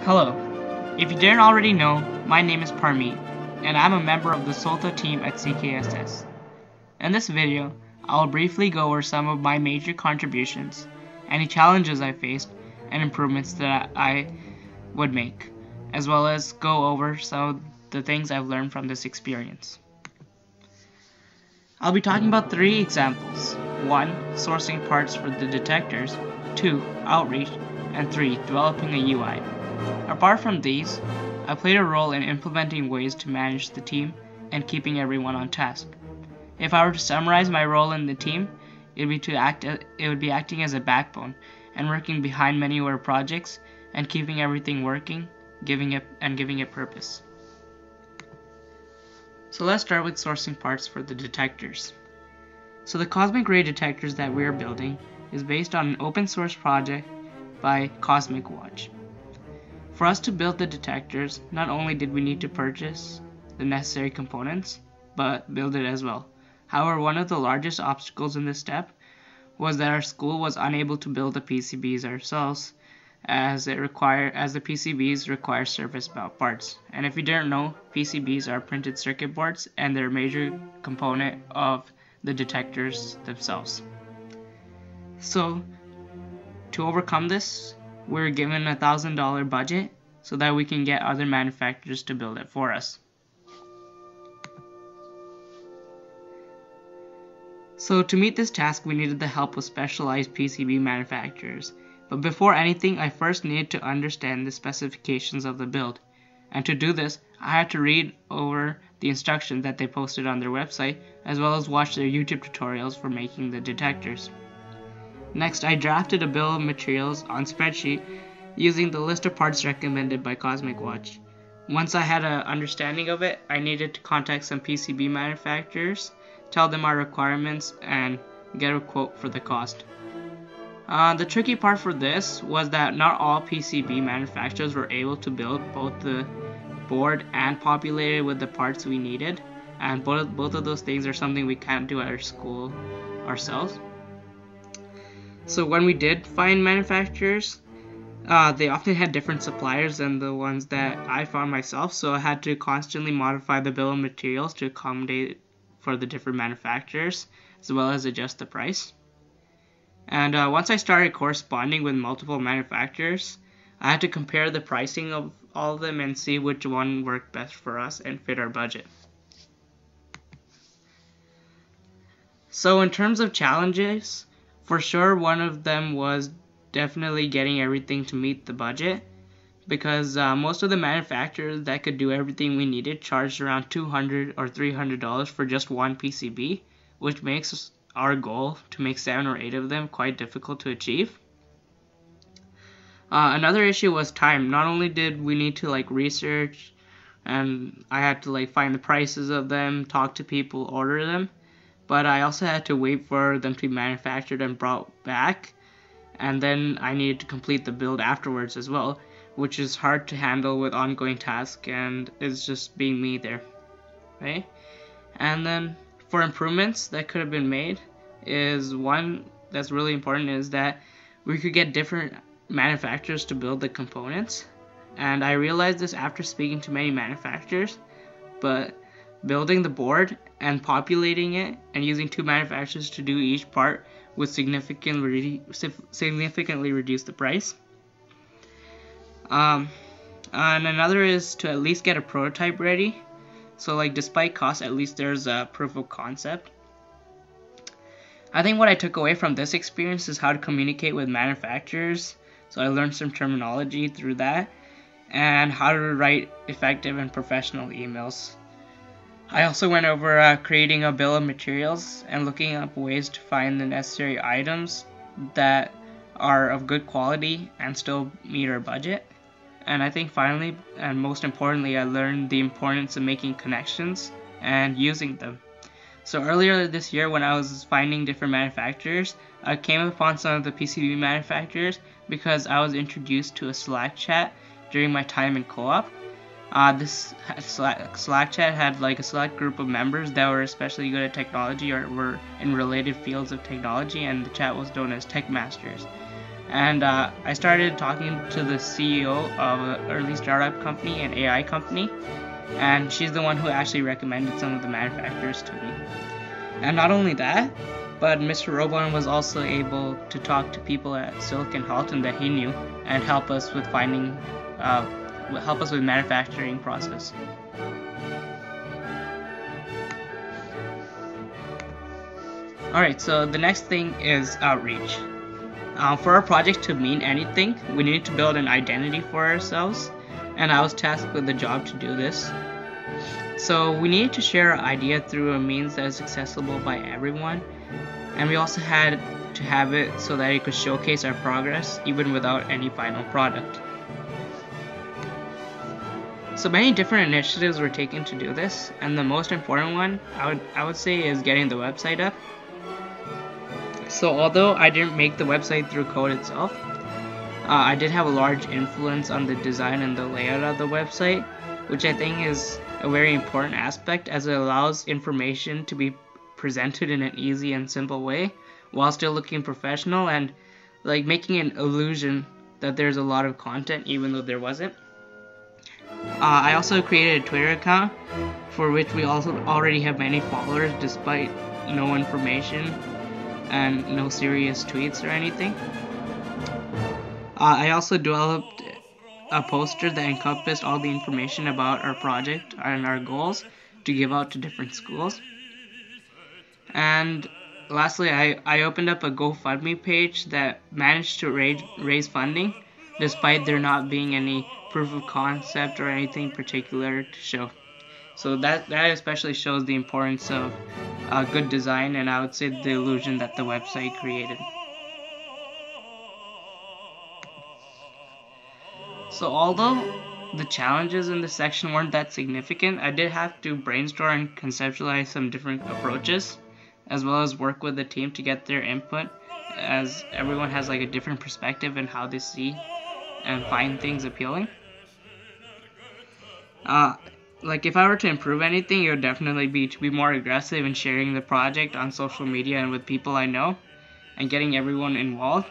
Hello. If you didn't already know, my name is Parmeet, and I'm a member of the SOLTA team at CKSS. In this video, I will briefly go over some of my major contributions, any challenges I faced, and improvements that I would make, as well as go over some of the things I've learned from this experience. I'll be talking about 3 examples. 1. Sourcing parts for the detectors. 2. Outreach. And 3. Developing a UI. Apart from these, I played a role in implementing ways to manage the team and keeping everyone on task. If I were to summarize my role in the team, it would be acting as a backbone and working behind many of our projects and keeping everything working, giving it purpose. So let's start with sourcing parts for the detectors. So the cosmic ray detectors that we are building is based on an open source project by Cosmic Watch. For us to build the detectors, not only did we need to purchase the necessary components, but build it as well. However, one of the largest obstacles in this step was that our school was unable to build the PCBs ourselves, as the PCBs require surface mount parts. And if you didn't know, PCBs are printed circuit boards, and they're a major component of the detectors themselves. So, to overcome this, we're given a $1,000 budget so that we can get other manufacturers to build it for us. So to meet this task, we needed the help of specialized PCB manufacturers. But before anything, I first needed to understand the specifications of the build. And to do this, I had to read over the instructions that they posted on their website, as well as watch their YouTube tutorials for making the detectors. Next, I drafted a bill of materials on spreadsheet using the list of parts recommended by Cosmic Watch. Once I had an understanding of it, I needed to contact some PCB manufacturers, tell them our requirements, and get a quote for the cost. The tricky part for this was that not all PCB manufacturers were able to build both the board and populate it with the parts we needed, and both of those things are something we can't do at our school ourselves. So when we did find manufacturers, they often had different suppliers than the ones that I found myself, so I had to constantly modify the bill of materials to accommodate for the different manufacturers, as well as adjust the price. And once I started corresponding with multiple manufacturers, I had to compare the pricing of all of them and see which one worked best for us and fit our budget. So in terms of challenges, for sure one of them was definitely getting everything to meet the budget, because most of the manufacturers that could do everything we needed charged around $200 or $300 for just one PCB, which makes our goal to make 7 or 8 of them quite difficult to achieve. Another issue was time. Not only did we need to research, and I had to find the prices of them, talk to people, order them, but I also had to wait for them to be manufactured and brought back, and then I needed to complete the build afterwards as well, which is hard to handle with ongoing tasks, and it's just being me there, right? And then for improvements that could have been made, is one that's really important is that we could get different manufacturers to build the components, and I realized this after speaking to many manufacturers, but building the board and populating it and using 2 manufacturers to do each part would significantly reduce the price. And another is to at least get a prototype ready. So despite cost, at least there's a proof of concept. I think what I took away from this experience is how to communicate with manufacturers. So I learned some terminology through that, and how to write effective and professional emails. I also went over creating a bill of materials and looking up ways to find the necessary items that are of good quality and still meet our budget. And I think finally, and most importantly, I learned the importance of making connections and using them. So earlier this year, when I was finding different manufacturers, I came upon some of the PCB manufacturers because I was introduced to a Slack chat during my time in co-op. This Slack chat had a select group of members that were especially good at technology or were in related fields of technology, and the chat was known as Tech Masters. And I started talking to the CEO of an early startup company, an AI company, and she's the one who actually recommended some of the manufacturers to me. And not only that, but Mr. Robon was also able to talk to people at Silicon Halton that he knew and help us with manufacturing process. Alright, so the next thing is outreach. For our project to mean anything, we needed to build an identity for ourselves, and I was tasked with the job to do this. So we needed to share our idea through a means that is accessible by everyone, and we also had to have it so that it could showcase our progress even without any final product. So many different initiatives were taken to do this, and the most important one I would say is getting the website up. So although I didn't make the website through code itself, I did have a large influence on the design and the layout of the website, which I think is a very important aspect as it allows information to be presented in an easy and simple way while still looking professional and like making an illusion that there's a lot of content even though there wasn't. I also created a Twitter account for which we also already have many followers despite no information and no serious tweets or anything. I also developed a poster that encompassed all the information about our project and our goals to give out to different schools. And lastly, I opened up a GoFundMe page that managed to raise funding despite there not being any proof of concept or anything particular to show. So that especially shows the importance of good design, and I would say the illusion that the website created. So although the challenges in this section weren't that significant, I did have to brainstorm and conceptualize some different approaches, as well as work with the team to get their input, as everyone has like a different perspective in how they see and find things appealing. Like if I were to improve anything, it would definitely be to be more aggressive in sharing the project on social media and with people I know, and getting everyone involved.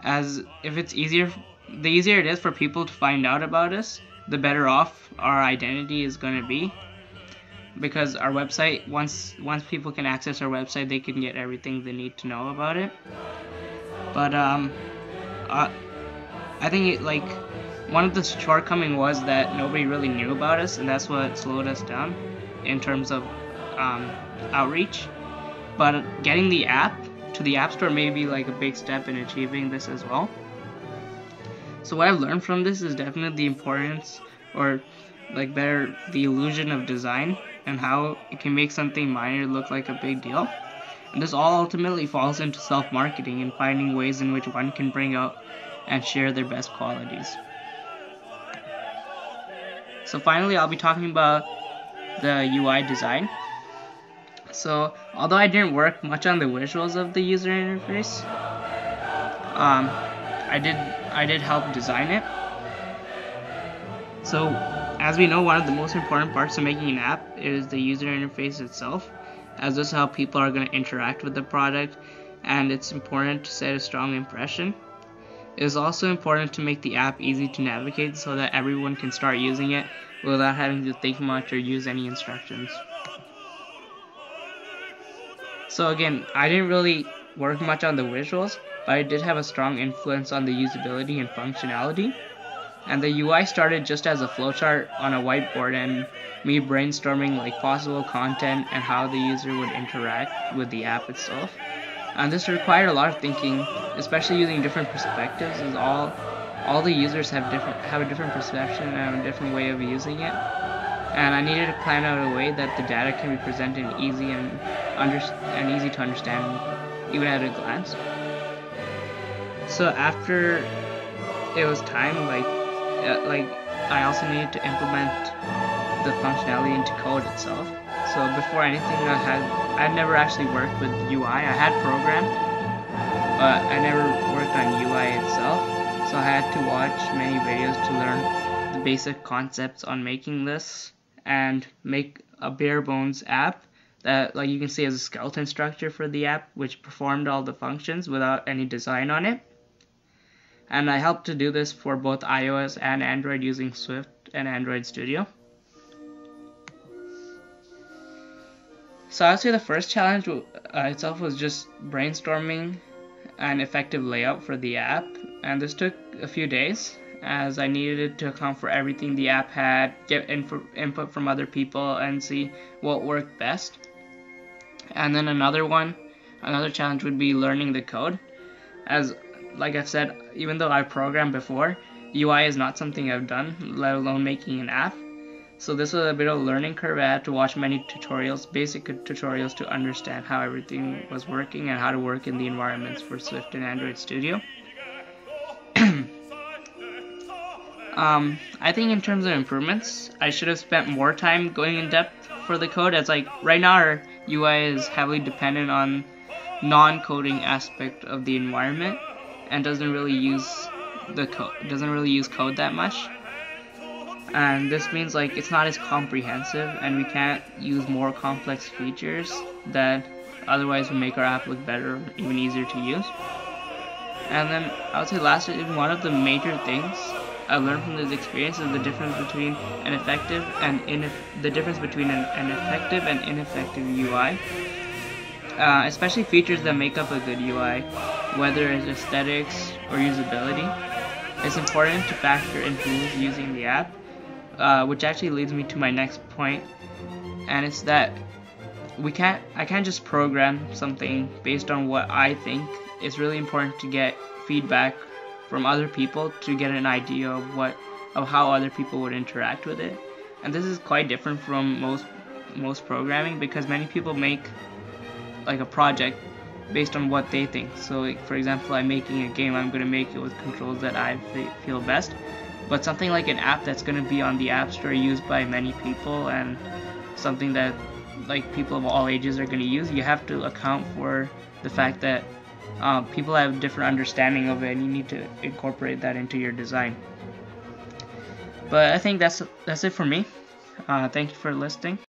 As if it's easier, the easier it is for people to find out about us, the better off our identity is going to be. Because our website, once people can access our website, they can get everything they need to know about it. But I think one of the shortcomings was that nobody really knew about us, and that's what slowed us down in terms of outreach. But getting the app to the App Store may be like a big step in achieving this as well. So what I've learned from this is definitely the importance, or like better, the illusion of design and how it can make something minor look like a big deal. And this all ultimately falls into self-marketing and finding ways in which one can bring out and share their best qualities. So finally, I'll be talking about the UI design. So although I didn't work much on the visuals of the user interface, I did help design it. So as we know, one of the most important parts of making an app is the user interface itself, as this is how people are going to interact with the product, and it's important to set a strong impression. It is also important to make the app easy to navigate so that everyone can start using it without having to think much or use any instructions. So again, I didn't really work much on the visuals, but I did have a strong influence on the usability and functionality. And the UI started just as a flowchart on a whiteboard and me brainstorming like possible content and how the user would interact with the app itself. And this required a lot of thinking, especially using different perspectives, as all the users have a different perception and a different way of using it. And I needed to plan out a way that the data can be presented easy to understand, even at a glance. So after it was time, I also needed to implement the functionality into code itself. So before anything, I'd never actually worked with UI. I had programmed, but I never worked on UI itself. So I had to watch many videos to learn the basic concepts on making this and make a bare bones app that, like you can see, as a skeleton structure for the app, which performed all the functions without any design on it. and I helped to do this for both iOS and Android using Swift and Android Studio. So I would say the first challenge itself was just brainstorming an effective layout for the app, and this took a few days as I needed to account for everything the app had, get input from other people, and see what worked best. And then another challenge would be learning the code, as like I've said, even though I programmed before, UI is not something I've done, let alone making an app. So this was a bit of a learning curve. I had to watch many tutorials, basic tutorials, to understand how everything was working and how to work in the environments for Swift and Android Studio. I think in terms of improvements, I should have spent more time going in depth for the code, as like right now our UI is heavily dependent on non-coding aspect of the environment and doesn't really use code that much. And this means like it's not as comprehensive, and we can't use more complex features that otherwise would make our app look better, even easier to use. And then I would say lastly, one of the major things I learned from this experience is the difference between an effective and ineffective UI. Especially features that make up a good UI, whether it's aesthetics or usability. It's important to factor in who's using the app, which actually leads me to my next point, and it's that I can't just program something based on what I think. It's really important to get feedback from other people to get an idea of how other people would interact with it. And this is quite different from most programming, because many people make like a project based on what they think. So like, for example, I'm making a game, I'm going to make it with controls that I feel best. But something like an app that's going to be on the App Store, used by many people, and something that like people of all ages are going to use, you have to account for the fact that people have different understanding of it, and you need to incorporate that into your design. But I think that's it for me. Thank you for listening.